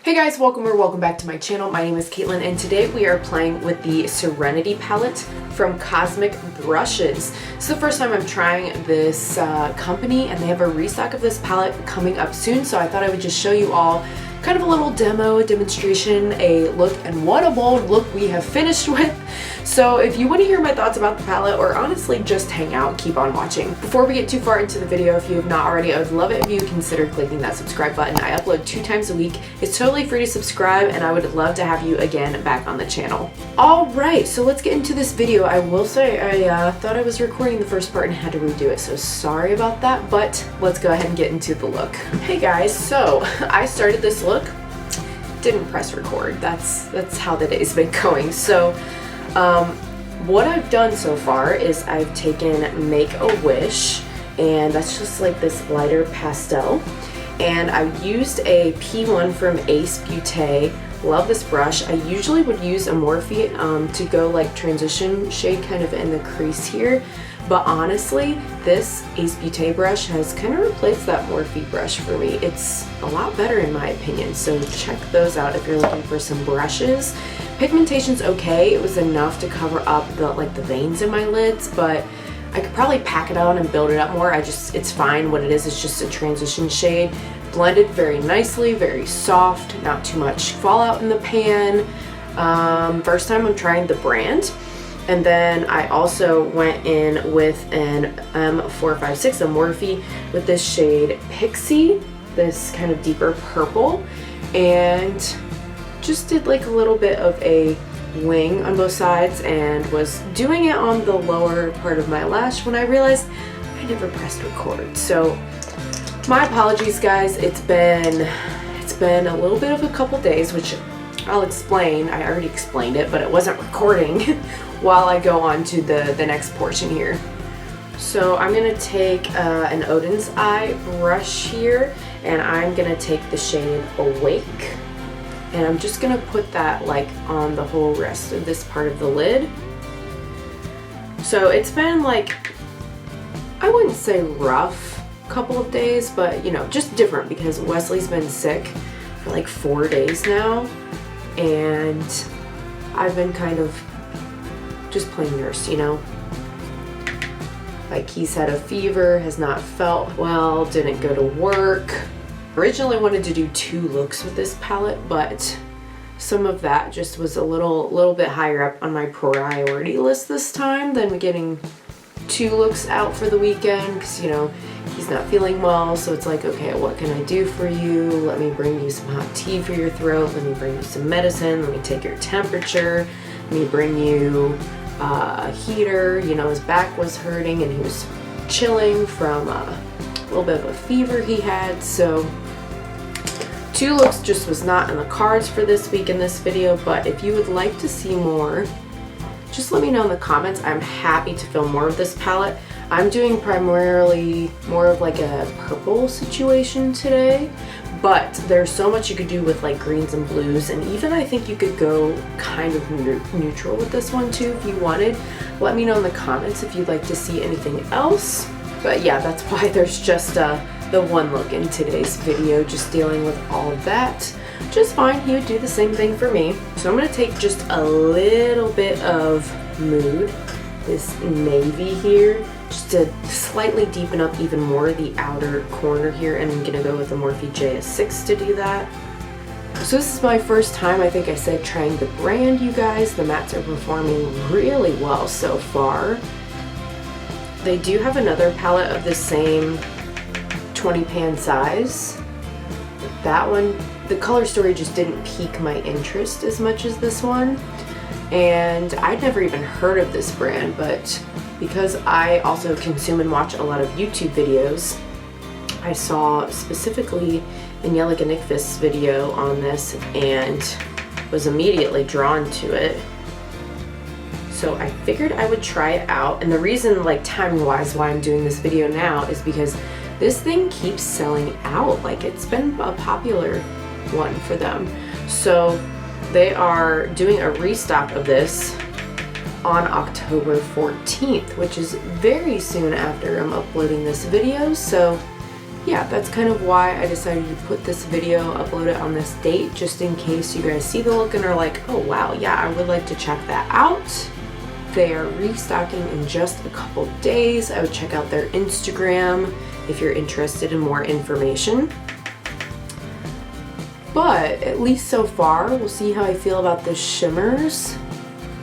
Hey guys, welcome back to my channel. My name is Caitlin and today we are playing with the Serenity palette from Cosmic Brushes. It's the first time I'm trying this company and they have a restock of this palette coming up soon, so I thought I would just show you all kind of a little demonstration, a look, and what a bold look we have finished with. So if you want to hear my thoughts about the palette or honestly just hang out, keep on watching. Before we get too far into the video, if you have not already, I would love it if you consider clicking that subscribe button. I upload 2 times a week. It's totally free to subscribe and I would love to have you again back on the channel. Alright, so let's get into this video. I will say I thought I was recording the first part and had to redo it, so sorry about that, but let's go ahead and get into the look. Hey guys, so I started this look, didn't press record. That's how the day's been going. So what I've done so far is I've taken Make a Wish, and that's just like this lighter pastel, and I used a P1 from Beaute. Love this brush. I usually would use a Morphe to go like transition shade kind of in the crease here, but honestly this Beaute brush has kind of replaced that Morphe brush for me. It's a lot better in my opinion, so check those out if you're looking for some brushes. Pigmentation's okay. It was enough to cover up the veins in my lids, but I could probably pack it on and build it up more. It's fine what it is. It's just a transition shade. Blended very nicely, very soft, not too much fallout in the pan. First time I'm trying the brand. And then I also went in with an M456, a Morphe, with this shade Pixie, this kind of deeper purple, and just did like a little bit of a wing on both sides and was doing it on the lower part of my lash when I realized I never pressed record. So my apologies guys, it's been a little bit of a couple days, which I'll explain. I already explained it, but it wasn't recording while I go on to the next portion here. So I'm gonna take an Odin's Eye brush here, and I'm gonna take the shade Awake, and I'm just gonna put that like on the whole rest of this part of the lid. So it's been like, I wouldn't say rough couple of days, but you know, just different because Wesley's been sick for like 4 days now, and I've been kind of just playing nurse, you know. Like he's had a fever, has not felt well, didn't go to work. Originally wanted to do 2 looks with this palette, but some of that just was a little bit higher up on my priority list this time than getting 2 looks out for the weekend, because you know, he's not feeling well, so it's like, okay, what can I do for you? Let me bring you some hot tea for your throat, let me bring you some medicine, let me take your temperature, let me bring you a heater. You know, his back was hurting and he was chilling from a little bit of a fever he had, so 2 looks just was not in the cards for this week in this video. But if you would like to see more, just let me know in the comments. I'm happy to film more of this palette. I'm doing primarily more of like a purple situation today, but there's so much you could do with like greens and blues, and even I think you could go kind of neutral with this one too if you wanted. Let me know in the comments if you'd like to see anything else. But yeah, that's why there's just the 1 look in today's video, just dealing with all of that. Just fine, he would do the same thing for me. So I'm going to take just a little bit of Mood, this navy here, just to slightly deepen up even more the outer corner here, and I'm going to go with the Morphe JS6 to do that. So this is my first time, I think I said, trying the brand, you guys. The mattes are performing really well so far. They do have another palette of the same 20 pan size. That one, the color story just didn't pique my interest as much as this one, and I'd never even heard of this brand, but because I also consume and watch a lot of YouTube videos, I saw specifically Angelica Nickfist's video on this and was immediately drawn to it. So I figured I would try it out, and the reason, like timing wise, why I'm doing this video now is because this thing keeps selling out. Like, it's been a popular one for them. So they are doing a restock of this on October 14th, which is very soon after I'm uploading this video. So yeah, that's kind of why I decided to put this video, upload it on this date, just in case you guys see the look and are like, oh wow, yeah, I would like to check that out. They are restocking in just a couple days. I would check out their Instagram if you're interested in more information. But at least so far, we'll see how I feel about the shimmers.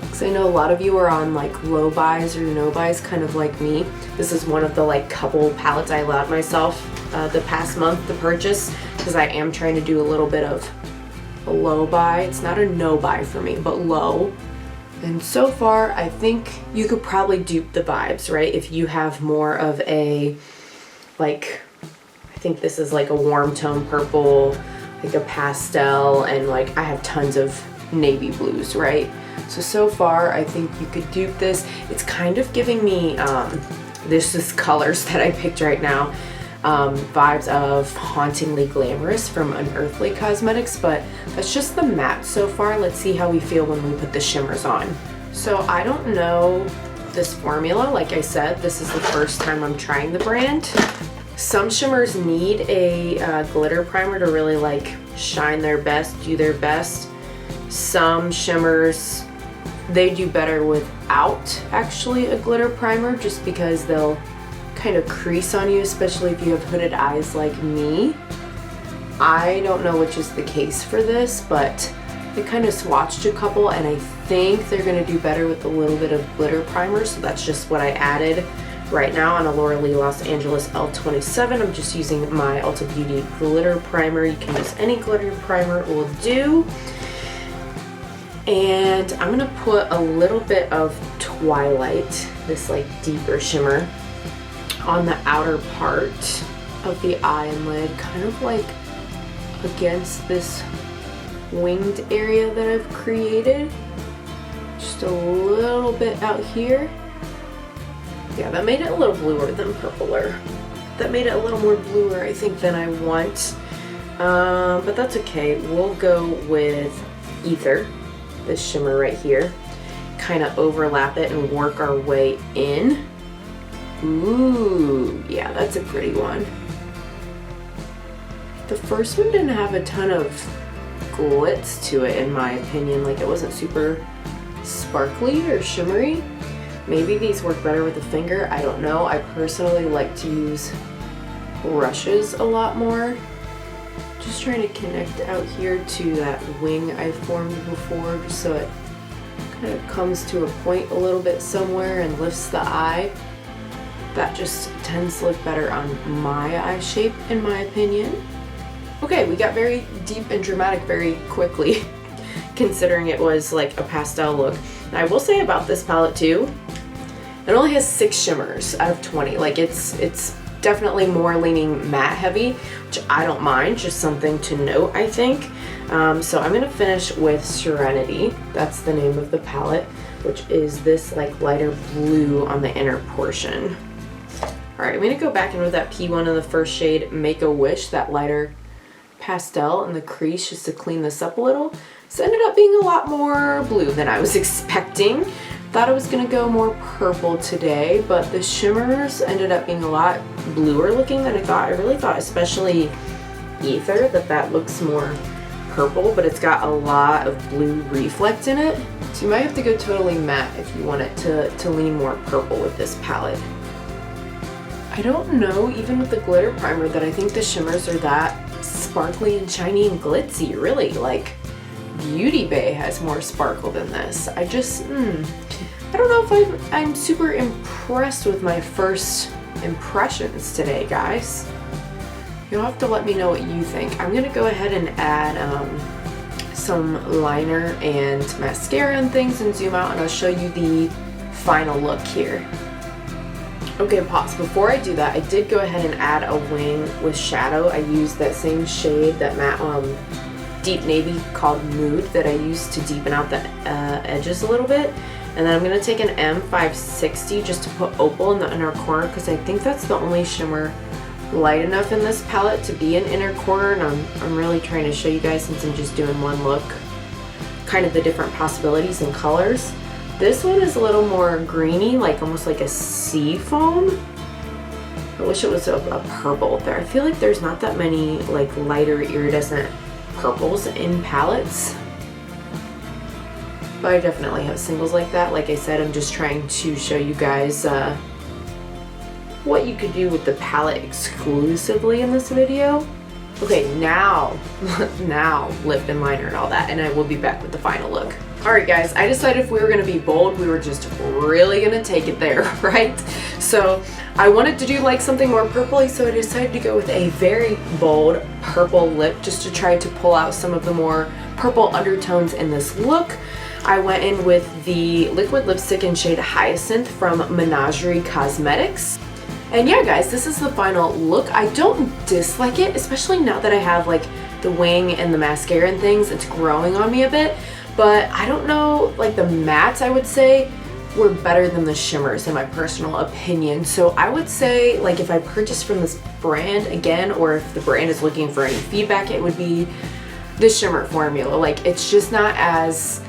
Because I know a lot of you are on like low buys or no buys, kind of like me. This is one of the like couple palettes I allowed myself the past month to purchase, because I am trying to do a little bit of a low buy. It's not a no buy for me, but low. And so far, I think you could probably dupe the vibes, right? If you have more of a, like, I think this is like a warm tone purple, like a pastel, and like I have tons of navy blues, right? So far, I think you could dupe this. It's kind of giving me, this is colors that I picked right now, vibes of Hauntingly Glamorous from Unearthly Cosmetics, but that's just the matte so far. Let's see how we feel when we put the shimmers on. So I don't know this formula. Like I said, this is the first time I'm trying the brand. Some shimmers need a glitter primer to really like shine their best, do their best. Some shimmers, they do better without actually a glitter primer, just because they'll kind of crease on you, especially if you have hooded eyes like me. I don't know which is the case for this, but I kind of swatched a couple and I think they're going to do better with a little bit of glitter primer, so that's just what I added right now on a Laura Lee Los Angeles L27. I'm just using my Ulta Beauty glitter primer. You can use any glitter primer, it will do. And I'm going to put a little bit of Twilight, this like deeper shimmer, on the outer part of the eye and lid, kind of like against this winged area that I've created. Just a little bit out here. Yeah, that made it a little bluer than purpler. That made it a little more bluer, I think, than I want. But that's okay. We'll go with Ether, this shimmer right here. Kind of overlap it and work our way in. Ooh, yeah, that's a pretty one. The first one didn't have a ton of glitz to it, in my opinion. Like, it wasn't super sparkly or shimmery. Maybe these work better with a finger, I don't know. I personally like to use brushes a lot more. Just trying to connect out here to that wing I formed before, just so it kind of comes to a point a little bit somewhere and lifts the eye. That just tends to look better on my eye shape, in my opinion. Okay, we got very deep and dramatic very quickly, considering it was like a pastel look. And I will say about this palette too, it only has 6 shimmers out of 20. Like, it's definitely more leaning matte heavy, which I don't mind, just something to note, I think. So I'm gonna finish with Serenity. That's the name of the palette, which is this like lighter blue on the inner portion. All right, I'm gonna go back in with that P1 in the first shade, Make a Wish, that lighter pastel in the crease, just to clean this up a little. This ended up being a lot more blue than I was expecting. Thought I was gonna go more purple today, but the shimmers ended up being a lot bluer looking than I thought. I really thought, especially Ether, that looks more purple, but it's got a lot of blue reflect in it. So you might have to go totally matte if you want it to lean more purple with this palette. I don't know, even with the glitter primer, that I think the shimmers are that sparkly and shiny and glitzy, really. Like, Beauty Bay has more sparkle than this. I just, I don't know if I'm super impressed with my first impressions today, guys. You'll have to let me know what you think. I'm gonna go ahead and add some liner and mascara and things and zoom out, and I'll show you the final look here. Okay, pause. Before I do that, I did go ahead and add a wing with shadow. I used that same shade, that matte deep navy called Mood, that I used to deepen out the edges a little bit. And then I'm going to take an M560 just to put opal in the inner corner, because I think that's the only shimmer light enough in this palette to be an inner corner, and I'm really trying to show you guys, since I'm just doing one look, kind of the different possibilities and colors. This one is a little more greeny, like almost like a sea foam. I wish it was a purple. I feel like there's not that many like lighter iridescent purples in palettes. But I definitely have singles like that. Like I said, I'm just trying to show you guys what you could do with the palette exclusively in this video. Okay, now lip and liner and all that, and I will be back with the final look. Alright guys, I decided if we were going to be bold, we were just really going to take it there, right? So I wanted to do like something more purpley, so I decided to go with a very bold purple lip just to try to pull out some of the more purple undertones in this look. I went in with the liquid lipstick in shade Hyacinth from Menagerie Cosmetics. And yeah guys, this is the final look. I don't dislike it, especially now that I have like the wing and the mascara and things. It's growing on me a bit. But I don't know, like the mattes I would say were better than the shimmers in my personal opinion. So I would say like if I purchased from this brand again, or if the brand is looking for any feedback, it would be the shimmer formula. Like it's just not as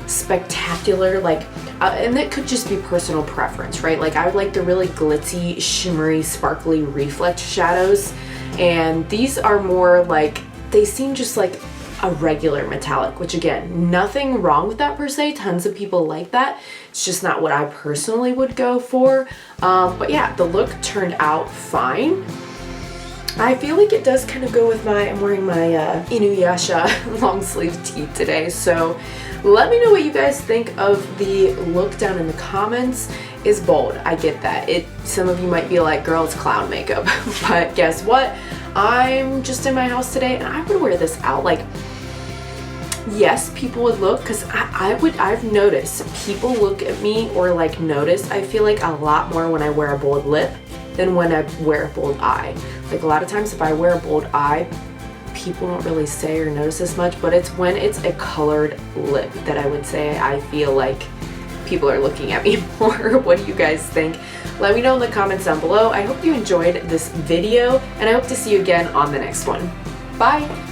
spectacular, like and it could just be personal preference, right? Like I would like the really glitzy, shimmery, sparkly reflect shadows, and these are more like, they seem just like a regular metallic, which again, nothing wrong with that per se. Tons of people like that. It's just not what I personally would go for. But yeah, the look turned out fine. I feel like it does kind of go with my, I'm wearing my Inuyasha long sleeve tee today, so let me know what you guys think of the look down in the comments. Is bold, I get that. Some of you might be like, girl, it's clown makeup, but guess what? I'm just in my house today and I would wear this out. Like, yes, people would look, because I've noticed people look at me or like notice, I feel like a lot more when I wear a bold lip than when I wear a bold eye. Like a lot of times if I wear a bold eye, people don't really say or notice as much, but it's when it's a colored lip that I would say I feel like people are looking at me more. What do you guys think? Let me know in the comments down below. I hope you enjoyed this video, and I hope to see you again on the next one. Bye!